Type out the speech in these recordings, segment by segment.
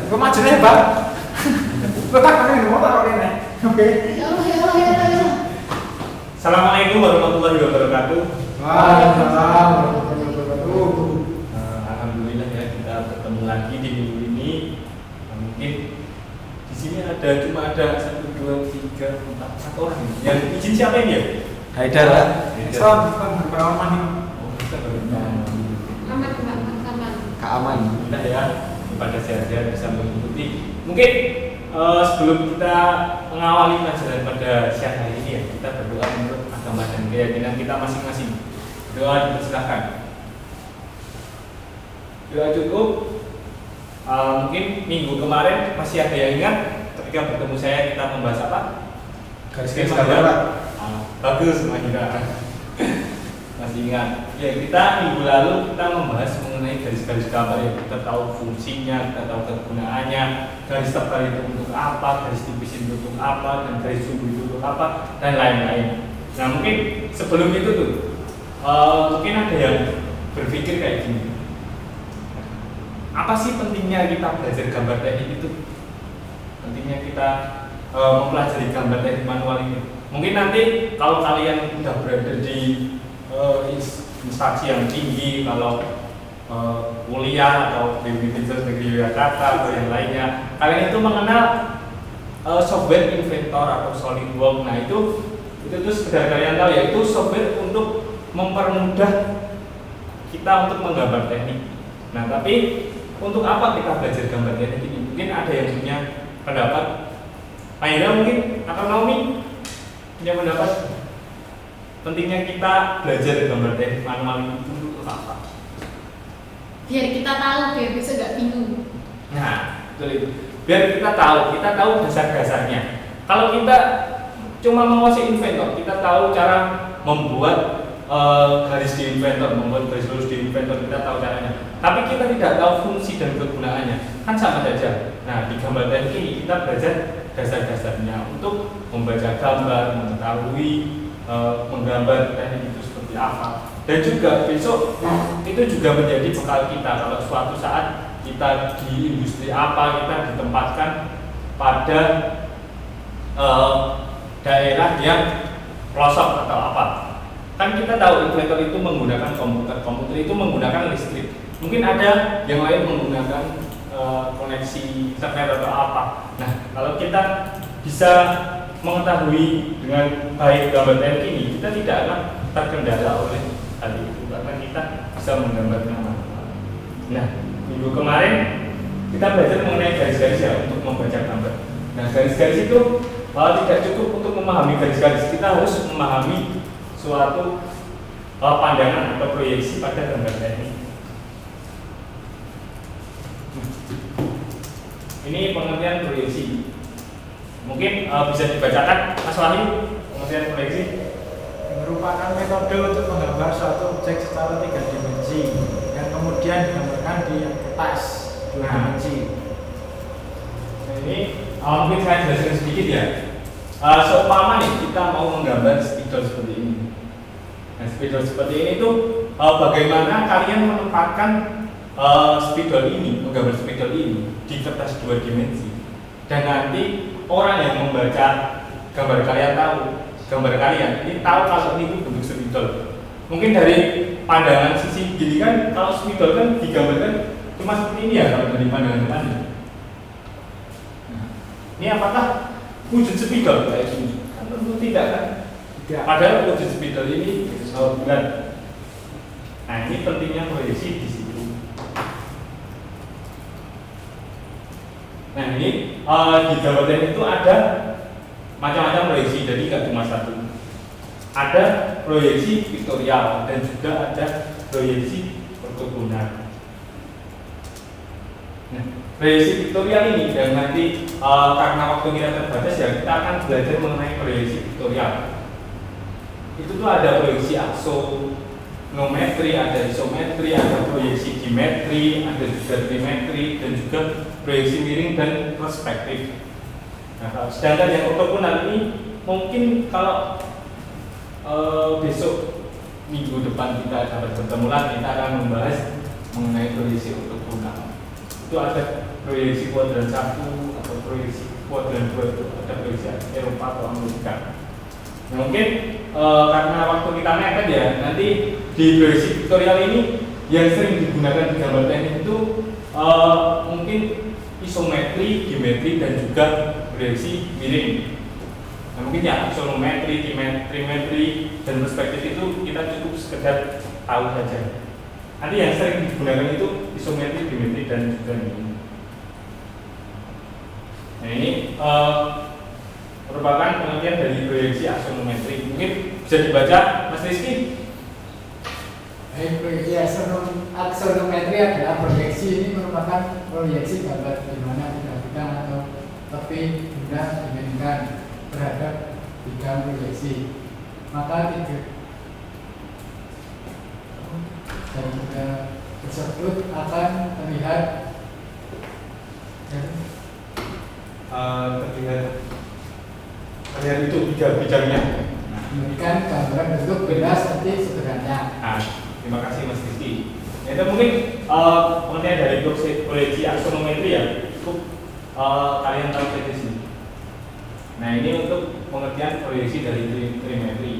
Gue maju nih, Bang. Gue tak kenal di motor kali ini. Oke. Ya. Assalamualaikum warahmatullahi wabarakatuh. Waalaikumsalam warahmatullahi wabarakatuh. Alhamdulillah ya kita bertemu lagi di minggu ini. Mungkin di sini cuma ada 1, 2, 3, 4, 1 orang. Yang izin siapa ini ya? Haidar. Son, berpengalaman ini. Oh, kita berpengalaman. Aman. Kak Aman. Kita ya pada sehat-sehat bisa mengikuti. Mungkin sebelum kita mengawali pelajaran pada siang hari ini ya, kita berdoa menurut agama dan keyakinan kita masing-masing. Doa dipersilahkan. Doa cukup. Mungkin minggu kemarin masih ada yang ingat ketika bertemu saya kita membahas apa? Garis gambar. Bagus, Mahira. Masih ingat? Ya, kita minggu lalu kita membahas mengenai garis-garis gambar yang kita tahu fungsinya, kita tahu kegunaannya, garis tebal itu untuk apa, garis tipis itu untuk apa, dan garis sumbu itu untuk apa, dan lain-lain. Nah, mungkin sebelum itu tuh, mungkin ada yang berpikir kayak gini. Apa sih pentingnya kita belajar gambar teknik itu? Pentingnya kita mempelajari gambar teknik manual ini. Mungkin nanti kalau kalian sudah berada di instansi yang tinggi, kalau kuliah atau di Universitas Negeri Yogyakarta atau yang lainnya, kalian itu mengenal software Inventor atau SolidWorks. Nah itu sekedar kalian tahu ya, itu software untuk mempermudah kita untuk menggambar teknik. Nah tapi untuk apa kita belajar gambar teknik ini? Mungkin ada yang punya pendapat. Akhirnya mungkin atau Naomi punya pendapat pentingnya kita belajar gambar teknik manual itu untuk apa? Biar kita tahu, biar bisa gak bingung. Nah, betul itu. Biar kita tahu dasar-dasarnya. Kalau kita cuma menguasai Inventor, kita tahu cara membuat garis di Inventor, membuat garis lurus di Inventor, kita tahu caranya. Tapi kita tidak tahu fungsi dan kegunaannya, kan sama saja. Nah, di gambar teknik ini kita belajar dasar-dasarnya untuk membaca gambar, mengetahui menggambar teknik itu seperti apa, dan juga besok itu juga menjadi bekal kita kalau suatu saat kita di industri apa, kita ditempatkan pada daerah yang pelosok atau apa. Kan kita tahu Inventor itu menggunakan komputer itu menggunakan listrik. Mungkin ada yang lain menggunakan koneksi internet atau apa. Nah, kalau kita bisa mengetahui dengan baik gambar teknik ini, kita tidak akan terkendala oleh hal itu karena kita bisa menggambarnya manual. Nah, minggu kemarin kita belajar mengenai garis-garis ya untuk membaca gambar. Nah, garis-garis itu tidak cukup untuk memahami garis-garis, kita harus memahami suatu pandangan atau proyeksi pada gambar teknik. Ini pengertian proyeksi. Mungkin bisa dibacakan Mas Wahyu, pengertian proyeksi. Merupakan metode untuk menggambar suatu objek secara 3 dimensi yang kemudian digambarkan di kertas 2 dimensi. Nah, ini mungkin saya jelaskan sedikit ya. Seumpama nih kita mau menggambar spidol seperti ini. Nah, spidol seperti ini tuh bagaimana kalian menempatkan spidol ini, menggambar spidol ini di kertas 2 dimensi, dan nanti orang yang membaca gambar kalian ini tahu kalau ini bentuk spidol. Mungkin dari pandangan sisi gini kan, kalau spidol kan digambarkan cuma seperti ini ya kalau dari pandangan depan. Nah, ini apakah wujud spidol kayak gini? Kan tentu tidak kan? Tidak. Padahal wujud spidol ini bulan. Nah, ini pentingnya proyeksi di situ. Nah, ini di gambar teknik itu ada macam-macam proyeksi, jadi nggak cuma satu. Ada proyeksi vektorial dan juga ada proyeksi ortogonal. Nah, proyeksi vektorial ini dan nanti karena waktu kita terbatas ya kita akan belajar mengenai proyeksi vektorial. Itu tuh ada proyeksi aksonometri, ada isometri, ada proyeksi dimetri, ada juga trimetri, dan juga proyeksi miring dan perspektif. Nah, sedangkan yang ortogonal ini mungkin kalau besok minggu depan kita dapat bertemu lagi, kita akan membahas mengenai proyeksi ortogonal. Itu ada proyeksi kuadran 1 atau proyeksi kuadran 2 itu ada proyeksi Eropa atau Amerika. Nah, mungkin karena waktu kita mepet ya, nanti di proyeksi vektorial ini yang sering digunakan di gambar teknik itu mungkin isometri, dimetri, dan juga proyeksi miring. Nah, mungkin ya isometri, trimetri, dan perspektif itu kita cukup sekedar tahu saja. Nanti yang sering digunakan itu isometri, dimetri, dan juga miring. Nah, ini merupakan pengertian dari proyeksi aksonometri. Mungkin bisa dibaca, Mas Rizky. Proyeksi aksonometri adalah proyeksi. Ini merupakan proyeksi gambar di mana bidang atau lebih mudah dibandingkan terhadap bidang proyeksi. Maka dan tersebut akan terlihat terlihat itu tiga bidangnya. memberikan gambaran bentuk benda seperti sederhana. Nah, terima kasih Mas Rizky. Itu mungkin pengertian dari proyeksi aksonometri ya, cukup kalian tahu saja sih. Nah, ini untuk pengertian proyeksi dari trimetri.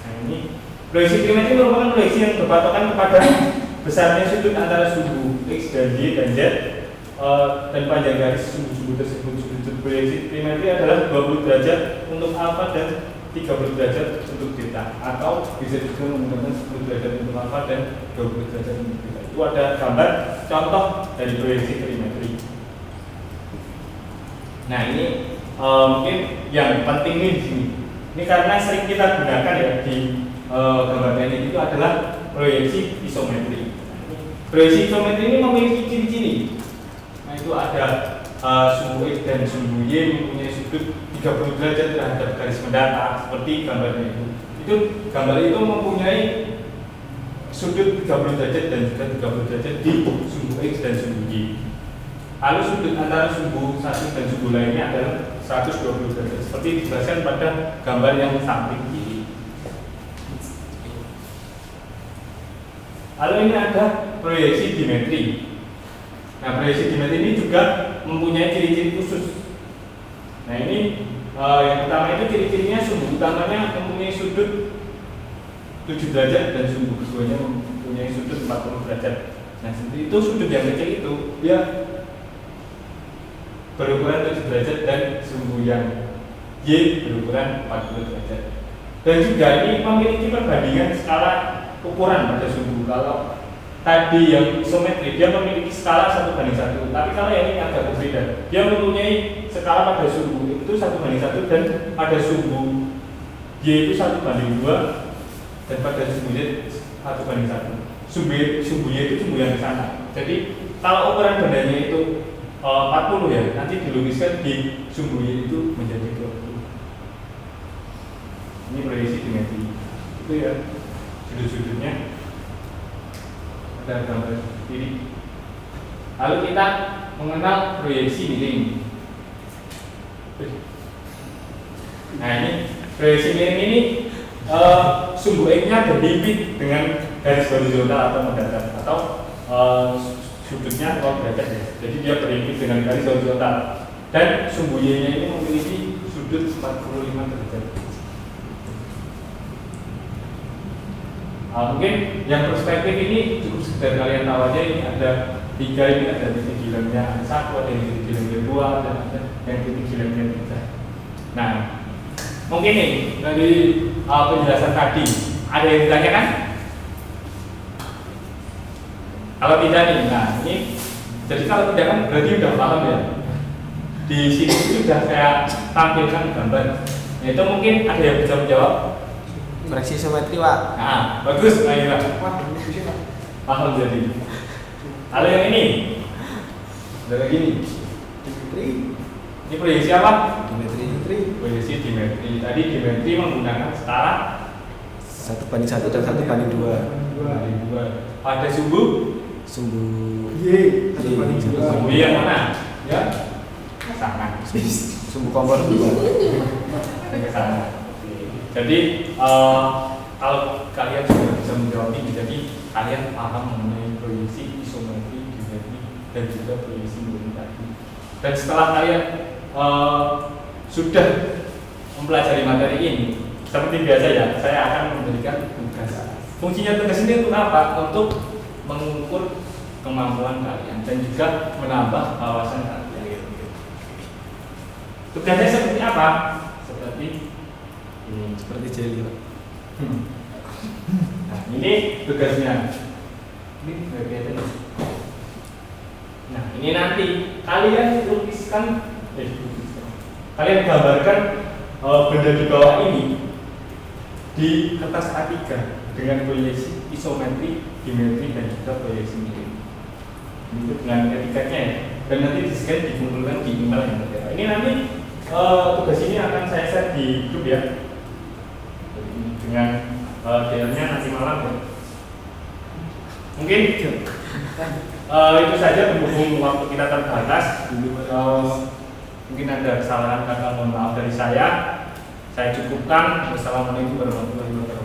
Nah, ini proyeksi trimetri merupakan proyeksi yang berpatokan kepada besarnya sudut antara sumbu X dan Y dan Z dan panjang garis sumbu-sumbu tersebut. Sudut proyeksi trimetri adalah 20 derajat untuk alfa dan 30 derajat untuk theta, atau bisa juga menggunakan 10 derajat untuk alfa dan 20 derajat untuk theta. Itu ada gambar contoh dari proyeksi trimetri. Nah, ini mungkin yang penting nih di sini. Ini karena sering kita gunakan ya di gambar teknik itu adalah proyeksi isometri. Proyeksi isometri ini memiliki ciri-ciri. Nah, itu ada sumbu X dan sumbu Y mempunyai sudut 30 derajat terhadap garis mendatar seperti gambarnya itu. Itu gambar itu mempunyai sudut 30 derajat dan juga 30 derajat di sumbu X dan sumbu Y. Lalu sudut antara sumbu satu dan sumbu lainnya adalah 120 derajat seperti dijelaskan pada gambar yang samping kiri. Lalu ini ada proyeksi dimetri. Nah, proyeksi dimetri ini juga mempunyai ciri-ciri khusus. Nah, ini yang pertama itu ciri-cirinya sumbu utamanya mempunyai sudut 7 derajat dan sumbu keduanya mempunyai sudut 40 derajat. Nah, seperti itu sudut yang kecil itu dia berukuran 7 derajat dan sumbu yang Y berukuran 40 derajat. Dan juga ini memiliki perbandingan skala ukuran pada sumbu. Kalau tadi yang isometri dia memiliki skala 1:1, tapi kalau yang ini agak berbeda. Dia mempunyai skala pada sumbu itu 1:1 dan pada sumbu Y itu 1:2 dan pada sumbu Y 1:1. Sumbu Y itu sumbu yang di sana. Jadi kalau ukuran bendanya itu 40 ya, nanti dilukiskan di sumbu Y itu menjadi 20. Ini proyeksi dimetri. Itu ya sudut-sudutnya ada gambar kiri. Lalu kita mengenal proyeksi miring. Nah, ini proyeksi miring ini sumbu X-nya berhimpit dengan garis horizontal atau mendatar, atau sudutnya 0 derajat ya. Jadi dia berhimpit dengan garis horizontal dan sumbu Y-nya ini memiliki sudut 45 derajat. Mungkin yang perspektif ini cukup sekedar kalian tahu aja. Ini ada 3, ini ada titik gilangnya 1, ada yang titik gilangnya 2, dan ada yang titik gilangnya 3. Nah, mungkin nih dari penjelasan tadi ada yang ditanyakan? Kalau tidak nih, nah ini jadi kalau tidak kan berarti udah paham ya. Di sini sudah saya tampilkan gambar. Nah, itu mungkin ada yang bisa menjawab. Proyeksi isometri, Pak. Nah, bagus. Nah, ini Pak. Paham jadi. Lalu yang ini, ada lagi nih. Ini proyeksi apa? Dimetri. Proyeksi dimetri. Tadi dimetri menggunakan skala 1:1 dan 1:2. Ada sumbu Sumbu Y sumbu yang mana? Ya, sama. sumbu kompor 2. Sama. Jadi kalau kalian sudah bisa menjawab ini, jadi kalian paham mengenai proyeksi isometri, dimetri, dan juga proyeksi miring tadi. Dan setelah kalian sudah mempelajari materi ini, seperti biasa ya, saya akan memberikan tugas. Fungsinya tugas ini untuk apa? Untuk mengukur kemampuan kalian dan juga menambah wawasan kalian. Tugasnya seperti apa? Seperti ini. Seperti jelly, Pak. Nah, ini tugasnya. Ini bagian. Nah, ini nanti kalian lukiskan, kalian gambarkan benda di bawah ini di kertas A3 dengan proyeksi isometri, dimetri, dan juga proyeksi miring. Ini dengan etikanya ya. Dan nanti di scan dikumpulkan di email yang berbeda. Ini nanti tugas ini akan saya share di grup ya. Dengan DR-nya nanti malam ya. Mungkin itu saja berhubung waktu kita terbatas. Mungkin ada kesalahan kata, mohon maaf dari saya. Saya cukupkan. Wassalamualaikum warahmatullahi wabarakatuh.